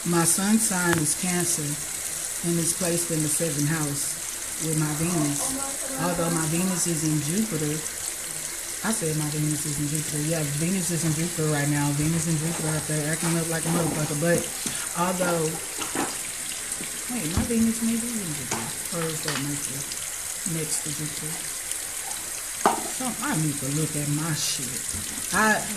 My sun sign is Cancer, and it's placed in the seventh house with my Venus. Although my Venus is in Jupiter, I said my Venus is in Jupiter. Yeah, Venus is in Jupiter right now. Venus and Jupiter up there acting up like a motherfucker. But although, wait, my Venus maybe is in Jupiter, or is that Mercury next to Jupiter? So I need to look at my shit.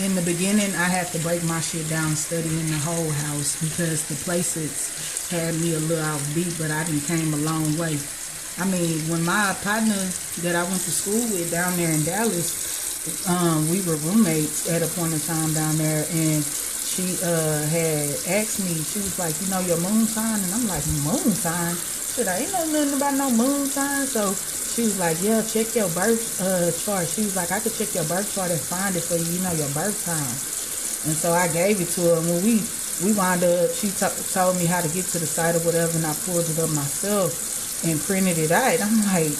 In the beginning, I had to break my shit down, studying the whole house because the placements had me a little offbeat, but I done came a long way. I mean, when my partner that I went to school with down there in Dallas, we were roommates at a point in time down there, and she had asked me, she was like, you know your moon sign? And I'm like, moon sign? Shit, I ain't know nothing about no moon sign. So she was like, yeah, check your birth chart. She was like, I could check your birth chart and find it for you, you know, your birth time. And so I gave it to her. And when we wound up, she told me how to get to the site or whatever, and I pulled it up myself and printed it out. I'm like,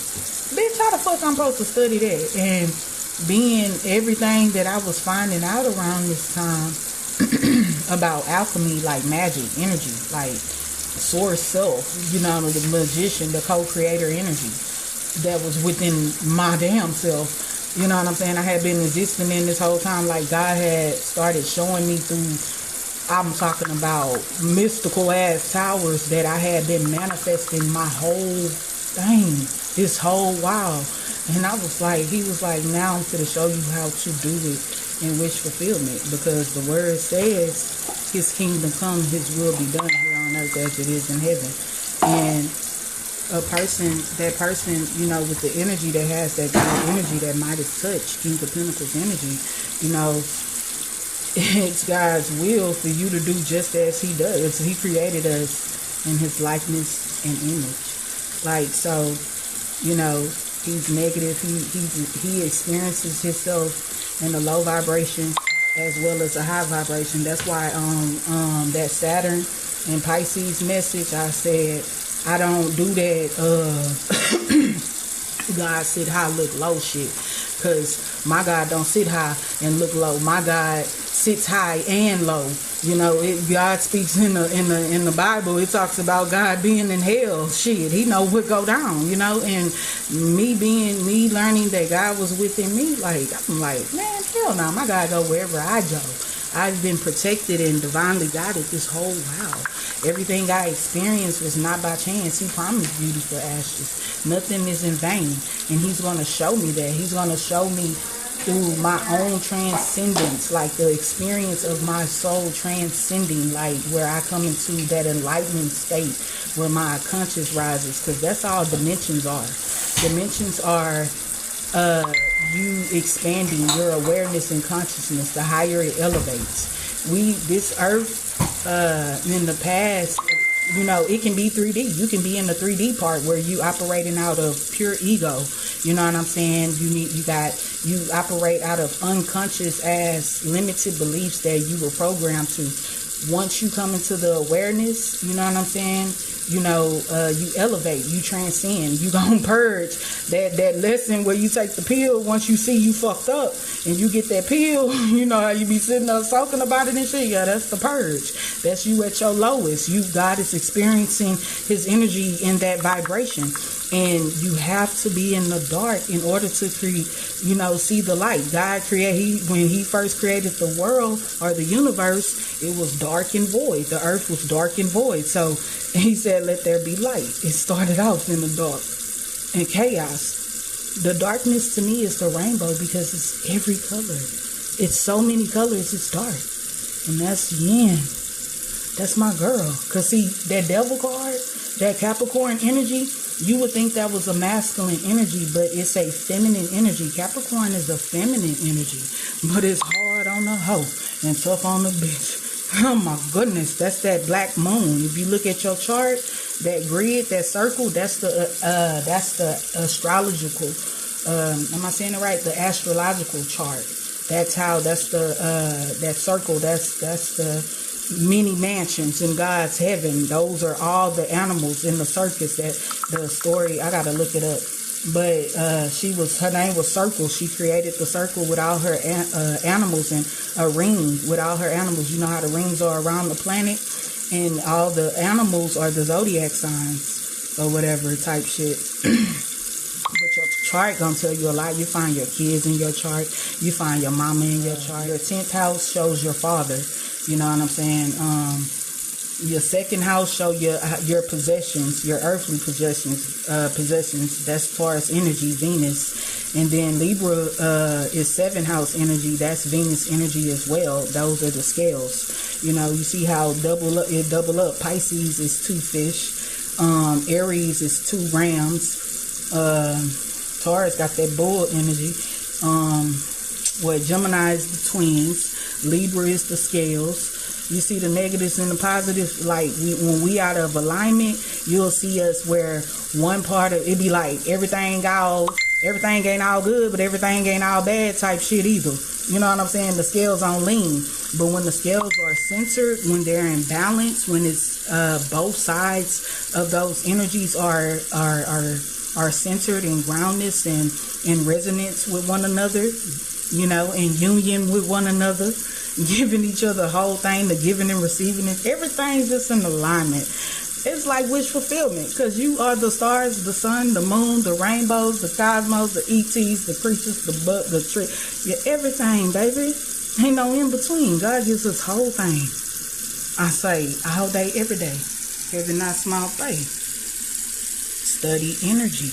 bitch, how the fuck I'm supposed to study that? And being everything that I was finding out around this time about alchemy, like magic, energy, like source self, you know, the magician, the co-creator energy that was within my damn self. You know what I'm saying? I had been existing in this whole time. Like God had started showing me through, I'm talking about mystical ass towers that I had been manifesting my whole thing, this whole while. And I was like, he was like, now I'm going to show you how to do it in wish fulfillment, because the word says his kingdom come, his will be done here on earth as it is in heaven. And that person, you know, with the energy that has that God energy, that Midas touch, King of Pentacles energy, you know, it's God's will for you to do just as he does. He created us in his likeness and image. Like, so, you know, he's negative. He experiences himself in a low vibration as well as a high vibration. That's why that Saturn and Pisces message, I said, I don't do that God sit high, look low shit. Because my God don't sit high and look low. My God sits high and low. You know, God speaks in the Bible. It talks about God being in hell. Shit, he know what go down, you know. And me learning that God was within me, like, I'm like, man, hell no, my God go wherever I go. I've been protected and divinely guided this whole while. Everything I experienced was not by chance. He promised beauty for ashes. Nothing is in vain. And he's going to show me that. He's going to show me through my own transcendence, like the experience of my soul transcending, like where I come into that enlightenment state where my conscious rises, because that's all dimensions are. Dimensions are you expanding your awareness and consciousness. The higher it elevates. This earth in the past, you know, it can be 3D. You can be in the 3D part where you operating out of pure ego. You know what I'm saying? You operate out of unconscious ass limited beliefs that you were programmed to. Once you come into the awareness, you know what I'm saying? You know, you elevate, you transcend, you gonna purge that lesson where you take the pill once you see you fucked up and you get that pill. You know how you be sitting there talking about it and shit. Yeah, that's the purge. That's you at your lowest. God is experiencing his energy in that vibration. And you have to be in the dark in order to see the light. God when he first created the world or the universe, it was dark and void. The earth was dark and void. So he said, let there be light. It started off in the dark and chaos. The darkness to me is the rainbow because it's every color. It's so many colors, it's dark. And that's yin. That's my girl. Because see, that devil card, that Capricorn energy, you would think that was a masculine energy, but it's a feminine energy. Capricorn is a feminine energy, but it's hard on the hoe and tough on the bitch. Oh my goodness, that's that black moon. If you look at your chart, that grid, that circle, that's the astrological. Am I saying it right? The astrological chart. That's that circle. That's the many mansions in God's heaven. Those are all the animals in the circus. That the story, I gotta look it up. But her name was Circle. She created the circle with all her animals and a ring with all her animals. You know how the rings are around the planet? And all the animals are the zodiac signs or whatever type shit. But your chart gonna tell you a lot. You find your kids in your chart. You find your mama in your chart. Your 10th house shows your father. You know what I'm saying? Your 2nd house show your possessions, your earthly possessions. That's as far as energy, Venus. And then Libra is 7th house energy. That's Venus energy as well. Those are the scales. You know, you see how it double up. Pisces is 2 fish. Aries is 2 rams. Taurus got that bull energy. Gemini is the twins. Libra is the scales. You see the negatives and the positives. Like when we out of alignment, you'll see us where one part of it be like everything ain't all good, but everything ain't all bad type shit either. You know what I'm saying? The scales on lean, but when the scales are centered, when they're in balance, when it's both sides of those energies are centered in groundness and in resonance with one another, you know, in union with one another, giving each other the whole thing, the giving and receiving, and everything's just in alignment. It's like wish fulfillment, because you are the stars, the sun, the moon, the rainbows, the cosmos, the ETs, the creatures, the tree. You're everything, baby. Ain't no in between. God gives us whole thing. I say all day, every day. Heavy, not small faith. Study energy.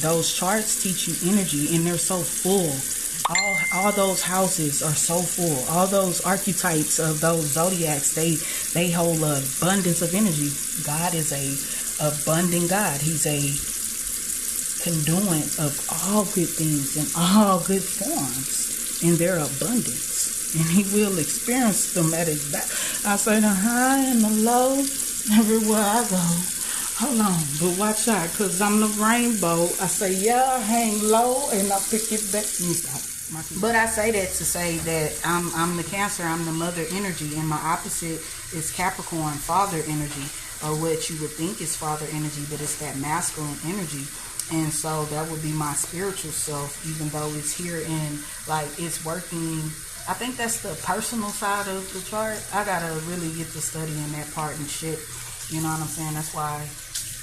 Those charts teach you energy, and they're so full. All those houses are so full. All those archetypes of those zodiacs, they hold an abundance of energy. God is a abundant God. He's a conduit of all good things in all good forms in their abundance. And he will experience them at his back. I say the high and the low everywhere I go. Hold on, but watch out, because I'm the rainbow. I say, yeah, hang low, and I pick it back. But I say that to say that I'm the Cancer, I'm the mother energy, and my opposite is Capricorn, father energy, or what you would think is father energy, but it's that masculine energy. And so that would be my spiritual self, even though it's here and like it's working. I think that's the personal side of the chart. I gotta really get to studying that part and shit. You know what I'm saying? That's why,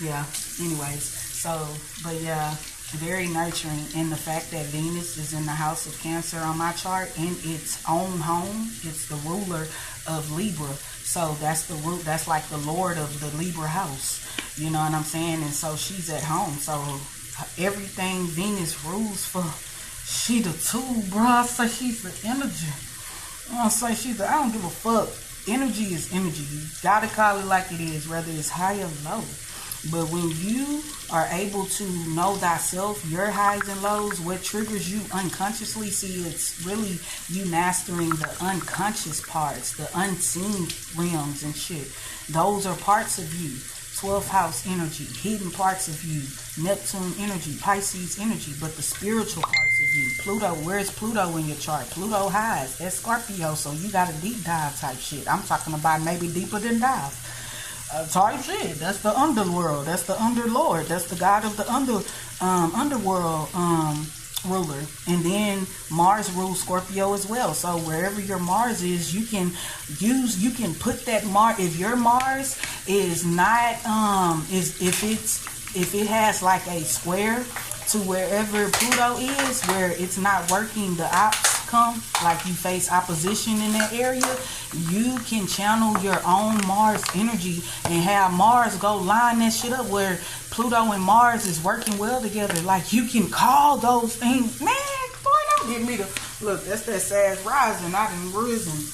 yeah. Anyways, so, but yeah, very nurturing. And the fact that Venus is in the house of Cancer on my chart in its own home, it's the ruler of Libra. So that's the root. That's like the Lord of the Libra house. You know what I'm saying? And so she's at home. So everything Venus rules for, she the tool, bro. I say she's the energy. I say I don't give a fuck. Energy is energy. You gotta call it like it is, whether it's high or low. But when you are able to know thyself, your highs and lows, what triggers you unconsciously, see, it's really you mastering the unconscious parts, the unseen realms and shit. Those are parts of you. 12th house energy, hidden parts of you. Neptune energy, Pisces energy, but the spiritual parts of you. Pluto, where's Pluto in your chart? Pluto highs, that's Scorpio, so you got a deep dive type shit. I'm talking about maybe deeper than dive. Type shit. That's the underworld. That's the underlord. That's the god of the underworld ruler. And then Mars rules Scorpio as well. So wherever your Mars is, you can put that Mars. If your Mars is not if it has like a square to wherever Pluto is, where it's not working, the ops come, like you face opposition in that area, you can channel your own Mars energy and have Mars go line that shit up where Pluto and Mars is working well together. Like you can call those things, man, boy, don't get me to look, that's that Sag rising, I done risen.